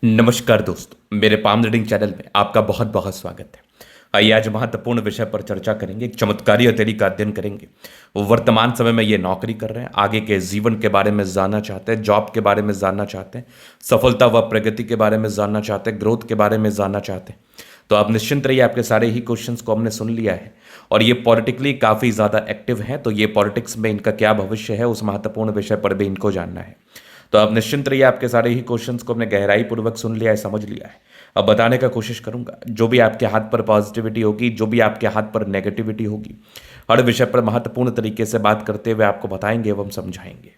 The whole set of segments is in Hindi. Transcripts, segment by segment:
नमस्कार दोस्तों, मेरे पाम रीडिंग चैनल में आपका बहुत बहुत स्वागत है। आइए आज महत्वपूर्ण विषय पर चर्चा करेंगे। एक चमत्कारी हथेली का अध्ययन करेंगे। वो वर्तमान समय में ये नौकरी कर रहे हैं, आगे के जीवन के बारे में जानना चाहते हैं, जॉब के बारे में जानना चाहते हैं, सफलता व प्रगति के बारे में जानना चाहते हैं, ग्रोथ के बारे में जानना चाहते हैं। तो आप निश्चिंत रहिए, आपके सारे ही क्वेश्चंस को हमने सुन लिया है और ये पॉलिटिकली काफ़ी ज़्यादा एक्टिव हैं, तो ये पॉलिटिक्स में इनका क्या भविष्य है उस महत्वपूर्ण विषय पर भी इनको जानना है। तो आप निश्चिंत रहिए, आपके सारे ही क्वेश्चंस को हमने गहराई पूर्वक सुन लिया है, समझ लिया है। अब बताने का कोशिश करूंगा, जो भी आपके हाथ पर पॉजिटिविटी होगी, जो भी आपके हाथ पर नेगेटिविटी होगी, हर विषय पर महत्वपूर्ण तरीके से बात करते हुए आपको बताएंगे एवं समझाएंगे।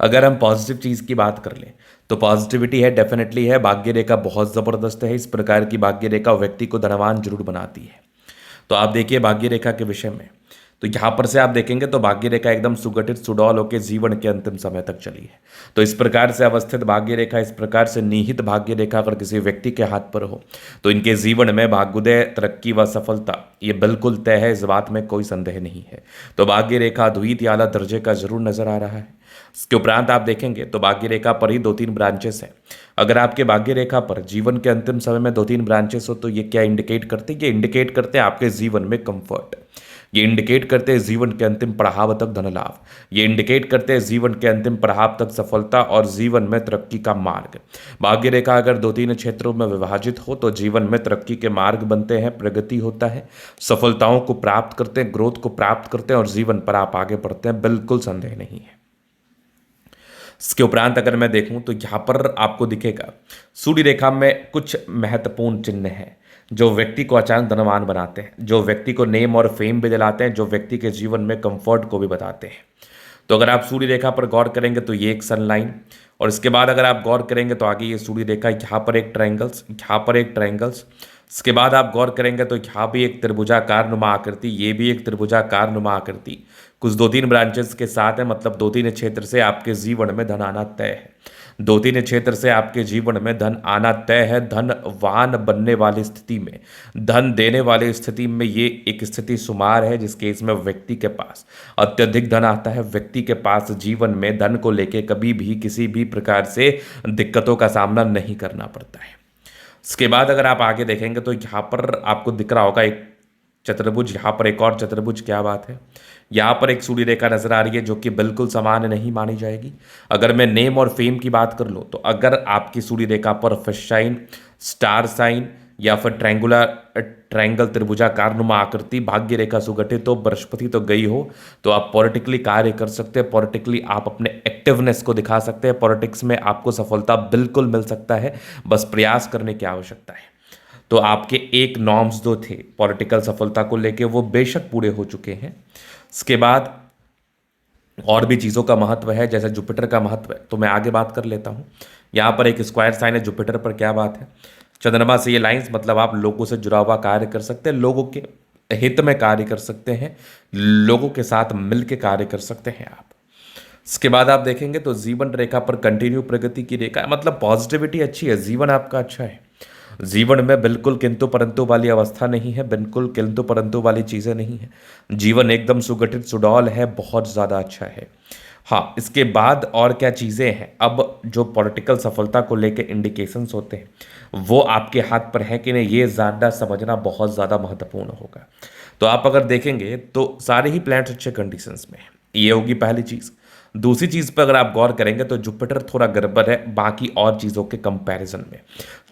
अगर हम पॉजिटिव चीज़ की बात कर लें तो पॉजिटिविटी है, डेफिनेटली है। भाग्य रेखा बहुत ज़बरदस्त है। इस प्रकार की भाग्य रेखा व्यक्ति को धनवान जरूर बनाती है। तो आप देखिए भाग्य रेखा के विषय में, तो यहां पर से आप देखेंगे तो भाग्य रेखा एकदम सुगठित सुडौल होकर जीवन के अंतिम समय तक चली है। तो इस प्रकार से अवस्थित भाग्य रेखा, इस प्रकार से निहित भाग्य रेखा अगर किसी व्यक्ति के हाथ पर हो तो इनके जीवन में भाग्योदय, तरक्की व सफलता ये बिल्कुल तय है, इस बात में कोई संदेह नहीं है। तो भाग्य रेखा द्वितीय आला दर्जे का जरूर नजर आ रहा है। इसके उपरांत आप देखेंगे तो भाग्य रेखा पर ही 2-3 ब्रांचेस हैं। अगर आपके भाग्य रेखा पर जीवन के अंतिम समय में 2-3 ब्रांचेस हो तो ये क्या इंडिकेट करते हैं? ये इंडिकेट करते हैं आपके जीवन में कंफर्ट। ये इंडिकेट करते हैं जीवन के अंतिम पड़ाव तक धन लाभ। ये इंडिकेट करते हैं जीवन के अंतिम पड़ाव तक सफलता और जीवन में तरक्की का मार्ग। भाग्य रेखा अगर 2-3 क्षेत्रों में विभाजित हो तो जीवन में तरक्की के मार्ग बनते हैं, प्रगति होता है, सफलताओं को प्राप्त करते हैं, ग्रोथ को प्राप्त करते हैं और जीवन पर आप आगे बढ़ते हैं, बिल्कुल संदेह नहीं है। इसके उपरांत अगर मैं देखूं तो यहां पर आपको दिखेगा सूर्य रेखा में कुछ महत्वपूर्ण चिन्ह हैं जो व्यक्ति को अचानक धनवान बनाते हैं, जो व्यक्ति को नेम और फेम भी दिलाते हैं, जो व्यक्ति के जीवन में कंफर्ट को भी बताते हैं। तो अगर आप सूर्य रेखा पर गौर करेंगे तो ये एक सन लाइन, और इसके बाद अगर आप गौर करेंगे तो आगे ये सूर्य रेखा, यहाँ पर एक ट्रायंगल्स, यहाँ पर एक ट्रायंगल्स। इसके बाद आप गौर करेंगे तो यहाँ भी एक त्रिभुजाकार नुमा आकृति, ये भी एक त्रिभुजाकार नुमा आकृति, कुछ 2-3 ब्रांचेस के साथ है। मतलब 2-3 क्षेत्र से आपके जीवन में धन आना तय है। 2-3 क्षेत्र से आपके जीवन में धन आना तय है। धनवान बनने वाली स्थिति में, धन देने वाली स्थिति में ये एक स्थिति शुमार है, जिसके इसमें व्यक्ति के पास अत्यधिक धन आता है। व्यक्ति के पास जीवन में धन को लेके कभी भी किसी भी प्रकार से दिक्कतों का सामना नहीं करना पड़ता है। इसके बाद अगर आप आगे देखेंगे तो यहाँ पर आपको दिख रहा होगा एक चतुर्भुज, यहाँ पर एक और चतुर्भुज। क्या बात है, यहाँ पर एक सूर्य रेखा नजर आ रही है जो कि बिल्कुल समान नहीं मानी जाएगी। अगर मैं नेम और फेम की बात कर लूँ तो अगर आपकी सूर्य रेखा पर फिश साइन, स्टार साइन या फिर ट्रायंगल त्रिभुजाकार नुमा आकृति, भाग्य रेखा सुगठित हो, बृहस्पति तो गई हो, तो आप पॉलिटिकली कार्य कर सकते हैं। पॉलिटिकली आप अपने एक्टिवनेस को दिखा सकते हैं। पॉलिटिक्स में आपको सफलता बिल्कुल मिल सकता है, बस प्रयास करने की आवश्यकता है। तो आपके एक नॉर्म्स जो थे पॉलिटिकल सफलता को लेके वो बेशक पूरे हो चुके हैं। इसके बाद और भी चीज़ों का महत्व है, जैसे जुपिटर का महत्व है, तो मैं आगे बात कर लेता हूँ। यहाँ पर एक स्क्वायर साइन है जुपिटर पर। क्या बात है, चंद्रमा से ये लाइंस, मतलब आप लोगों से जुड़ा हुआ कार्य कर सकते हैं, लोगों के हित में कार्य कर सकते हैं, लोगों के साथ मिल के कार्य कर सकते हैं आप। इसके बाद आप देखेंगे तो जीवन रेखा पर कंटिन्यू प्रगति की रेखा है, मतलब पॉजिटिविटी अच्छी है, जीवन आपका अच्छा है। जीवन में बिल्कुल किंतु परंतु वाली अवस्था नहीं है, बिल्कुल किंतु परंतु वाली चीज़ें नहीं है। जीवन एकदम सुगठित सुडौल है, बहुत ज़्यादा अच्छा है। हाँ, इसके बाद और क्या चीज़ें हैं, अब जो पॉलिटिकल सफलता को लेके इंडिकेशंस होते हैं वो आपके हाथ पर है कि नहीं, ये जानना समझना बहुत ज़्यादा महत्वपूर्ण होगा। तो आप अगर देखेंगे तो सारे ही प्लैनेट्स अच्छे कंडीशंस में हैं, ये होगी पहली चीज़। दूसरी चीज़ पर अगर आप गौर करेंगे तो जुपिटर थोड़ा गड़बड़ है बाकी और चीज़ों के कंपैरिजन में।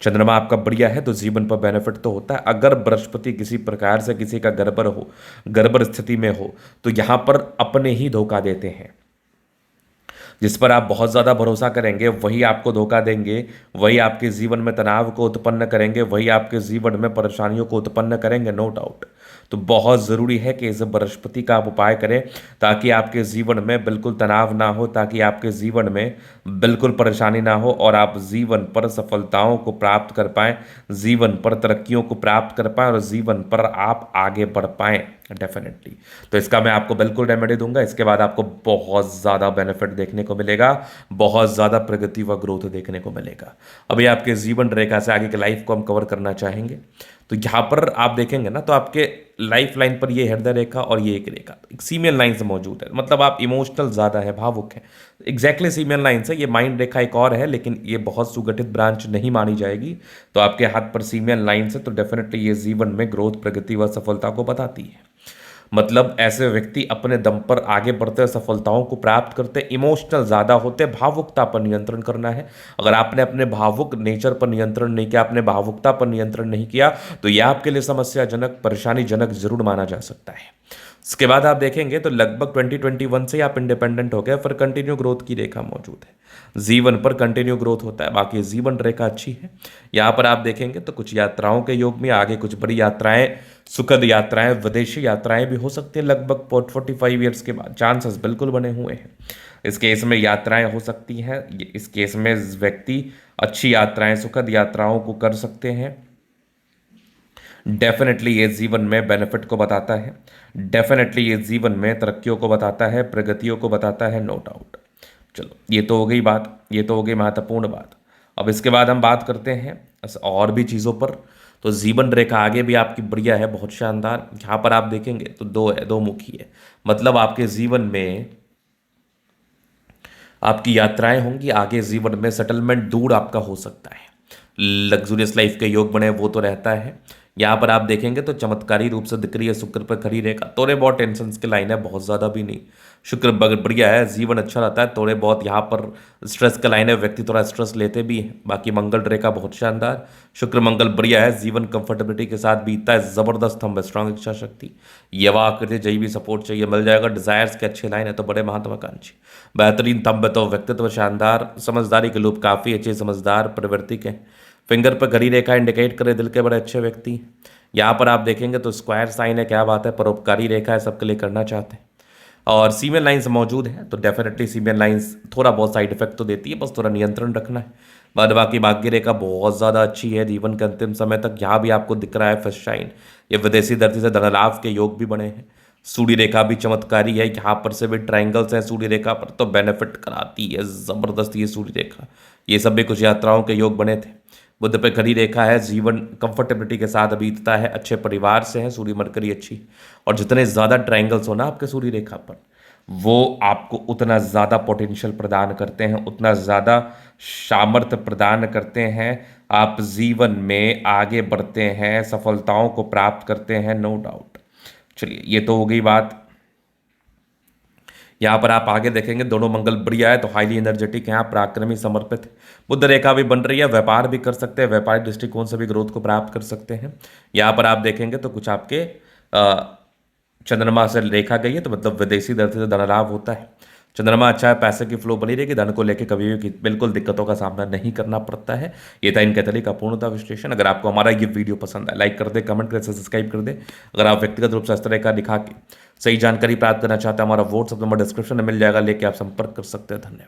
चंद्रमा आपका बढ़िया है तो जीवन पर बेनिफिट तो होता है। अगर बृहस्पति किसी प्रकार से किसी का गड़बड़ हो, गड़बड़ स्थिति में हो, तो यहाँ पर अपने ही धोखा देते हैं। जिस पर आप बहुत ज़्यादा भरोसा करेंगे वही आपको धोखा देंगे, वही आपके जीवन में तनाव को उत्पन्न करेंगे, वही आपके जीवन में परेशानियों को उत्पन्न करेंगे, नो डाउट। तो बहुत ज़रूरी है कि इस बृहस्पति का आप उपाय करें ताकि आपके जीवन में बिल्कुल तनाव ना हो, ताकि आपके जीवन में बिल्कुल परेशानी ना हो और आप जीवन पर सफलताओं को प्राप्त कर पाएँ, जीवन पर तरक्कियों को प्राप्त कर पाएँ और जीवन पर आप आगे बढ़ पाएँ डेफिनेटली। तो इसका मैं आपको बिल्कुल रेमेडी दूंगा। इसके बाद आपको बहुत ज़्यादा बेनिफिट देखने को मिलेगा, बहुत ज़्यादा प्रगति व ग्रोथ देखने को मिलेगा। अभी आपके जीवन रेखा से आगे की लाइफ को हम कवर करना चाहेंगे। तो यहाँ पर आप देखेंगे ना तो आपके लाइफ लाइन पर ये हृदय रेखा और ये एक रेखा एक सीमियन लाइन से मौजूद है, मतलब आप इमोशनल ज़्यादा है, भावुक है। एग्जैक्टली सीमियन लाइन से ये माइंड रेखा एक और है, लेकिन ये बहुत सुगठित ब्रांच नहीं मानी जाएगी। तो आपके हाथ पर सीमियन लाइन से तो डेफिनेटली ये जीवन में ग्रोथ, प्रगति व सफलता को बताती है। मतलब ऐसे व्यक्ति अपने दम पर आगे बढ़ते, सफलताओं को प्राप्त करते, इमोशनल ज़्यादा होते, भावुकता पर नियंत्रण करना है। अगर आपने अपने भावुक नेचर पर नियंत्रण नहीं किया, अपने भावुकता पर नियंत्रण नहीं किया, तो यह आपके लिए समस्याजनक, परेशानीजनक जरूर माना जा सकता है। इसके बाद आप देखेंगे तो लगभग 2021 से आप इंडिपेंडेंट हो गए, फिर कंटिन्यू ग्रोथ की रेखा मौजूद है, जीवन पर कंटिन्यू ग्रोथ होता है। बाकी जीवन रेखा अच्छी है। यहाँ पर आप देखेंगे तो कुछ यात्राओं के योग में आगे कुछ बड़ी यात्राएं, सुखद यात्राएं, विदेशी यात्राएं भी हो सकती है। लगभग 45 ईयर्स के बाद चांसेस बिल्कुल बने हुए हैं। इस केस में यात्राएं हो सकती हैं। इस केस में व्यक्ति अच्छी यात्राएं, सुखद यात्राओं को कर सकते हैं। डेफिनेटली ये जीवन में बेनिफिट को बताता है, डेफिनेटली ये जीवन में तरक्कियों को बताता है, प्रगतियों को बताता है, नो डाउट। चलो ये तो हो गई बात, ये तो हो गई महत्वपूर्ण बात। अब इसके बाद हम बात करते हैं और भी चीज़ों पर। तो जीवन रेखा आगे भी आपकी बढ़िया है, बहुत शानदार। यहाँ पर आप देखेंगे तो दो है, दो मुखी है, मतलब आपके जीवन में आपकी यात्राएं होंगी, आगे जीवन में सेटलमेंट दूर आपका हो सकता है, लग्जूरियस लाइफ के योग बने वो तो रहता है। यहाँ पर आप देखेंगे तो चमत्कारी रूप से दिख रही है शुक्र पर खड़ी रेखा। थोड़े बहुत टेंशन की लाइन है, बहुत ज़्यादा भी नहीं। शुक्र बढ़िया है, जीवन अच्छा रहता है। थोड़े बहुत यहाँ पर स्ट्रेस का लाइन है, व्यक्ति थोड़ा स्ट्रेस लेते भी हैं। बाकी मंगल रेखा बहुत शानदार, शुक्र मंगल बढ़िया है, जीवन कंफर्टेबिलिटी के साथ बीतता है। ज़बरदस्त हम स्ट्रांग इच्छा शक्ति, यवा आकृति, जय भी सपोर्ट चाहिए मिल जाएगा। डिजायर्स के अच्छे लाइन है तो बड़े महत्वाकांक्षी, बेहतरीन तंब तो व्यक्तित्व शानदार, समझदारी के लोग काफ़ी अच्छे, समझदार प्रवृत्ति के। फिंगर पर घड़ी रेखा इंडिकेट करे दिल के बड़े अच्छे व्यक्ति। यहाँ पर आप देखेंगे तो स्क्वायर साइन है, क्या बात है, परोपकारी रेखा है, सबके लिए करना चाहते हैं। और सीमेन लाइन्स मौजूद है तो डेफिनेटली सीमेन लाइन्स थोड़ा बहुत साइड इफेक्ट तो देती है, बस थोड़ा नियंत्रण रखना है। बाद बाकी भाग्य रेखा बहुत ज़्यादा अच्छी है, जीवन के अंतिम समय तक। यहाँ भी आपको दिख रहा है फर्स्ट शाइन, ये विदेशी धरती से धनलाभ के योग भी बने हैं। सूर्य रेखा भी चमत्कारी है, यहाँ पर से भी ट्रायंगल्स हैं सूर्य रेखा पर, तो बेनिफिट कराती है ज़बरदस्त ये सूर्य रेखा। ये सब भी कुछ यात्राओं के योग बने थे। बुध पे खड़ी रेखा है, जीवन कंफर्टेबिलिटी के साथ बीतता है, अच्छे परिवार से है, सूर्य मरकरी अच्छी। और जितने ज़्यादा ट्रायंगल्स हो ना आपके सूर्य रेखा पर, वो आपको उतना ज़्यादा पोटेंशियल प्रदान करते हैं, उतना ज़्यादा सामर्थ्य प्रदान करते हैं। आप जीवन में आगे बढ़ते हैं, सफलताओं को प्राप्त करते हैं, नो डाउट। चलिए ये तो हो गई बात। यहाँ पर आप आगे देखेंगे दोनों मंगल बढ़िया है तो हाईली एनर्जेटिक है, पराक्रमी, समर्पित। बुध रेखा भी बन रही है, व्यापार भी कर सकते हैं, व्यापारिक दृष्टिकोण से भी ग्रोथ को प्राप्त कर सकते हैं। यहाँ पर आप देखेंगे तो कुछ आपके चंद्रमा से रेखा गई है, तो मतलब विदेशी दर से धन लाभ होता है। चंद्रमा अच्छा है, पैसे की फ्लो बनी रहेगी, धन को लेकर कभी भी बिल्कुल दिक्कतों का सामना नहीं करना पड़ता है। ये था इन कैथोलिक का पूर्णता विश्लेषण। अगर आपको हमारा ये वीडियो पसंद आए, लाइक कर दे, कमेंट कर, सब्सक्राइब कर दे। अगर आप व्यक्तिगत रूप से इस तरह का दिखा के सही जानकारी प्राप्त करना चाहते हैं, हमारा व्हाट्सएप नंबर डिस्क्रिप्शन में मिल जाएगा, लेके आप संपर्क कर सकते हैं। धन्यवाद।